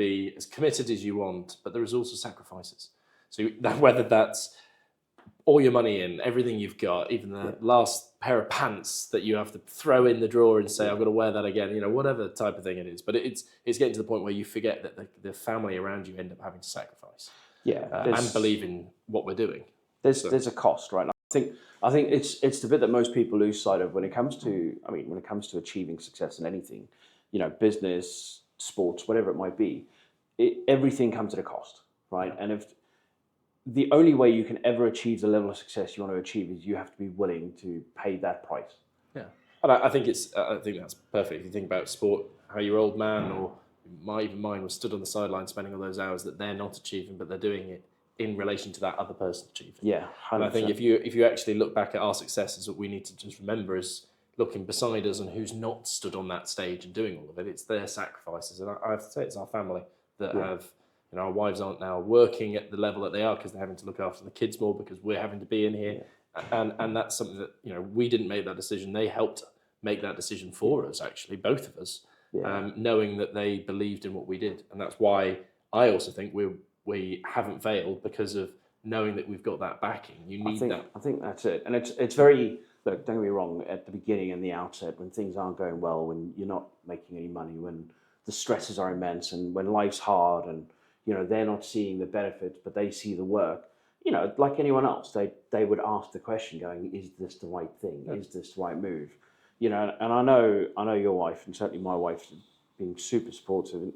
be as committed as you want, but there is also sacrifices. So whether that's all your money in, everything you've got, even the last pair of pants that you have to throw in the drawer and say, I've got to wear that again, whatever type of thing it is. But it's getting to the point where you forget that the family around you end up having to sacrifice. And believe in what we're doing. There's a cost, right? I think it's the bit that most people lose sight of when it comes to achieving success in anything, business, sports, whatever it might be. Everything comes at a cost, right? And if the only way you can ever achieve the level of success you want to achieve is you have to be willing to pay that price. Yeah, and I think that's perfect. If you think about sport, how your old man or even mine was stood on the sideline spending all those hours that they're not achieving, but they're doing it in relation to that other person achieving. Yeah, 100%. And I think if you actually look back at our successes, what we need to just remember is looking beside us and who's not stood on that stage and doing all of it. It's their sacrifices, and I have to say it's our family that have. Our wives aren't now working at the level that they are because they're having to look after the kids more because we're having to be in here. And that's something that, we didn't make that decision. They helped make that decision for us, actually, both of us, knowing that they believed in what we did. And that's why I also think we haven't failed, because of knowing that we've got that backing. You need that. I think that's it. And it's very, look, don't get me wrong, at the beginning and the outset, when things aren't going well, when you're not making any money, when the stresses are immense and when life's hard and they're not seeing the benefits, but they see the work. Like anyone else, they would ask the question, going, "Is this the right thing? Is this the right move?" And I know your wife, and certainly my wife's been super supportive.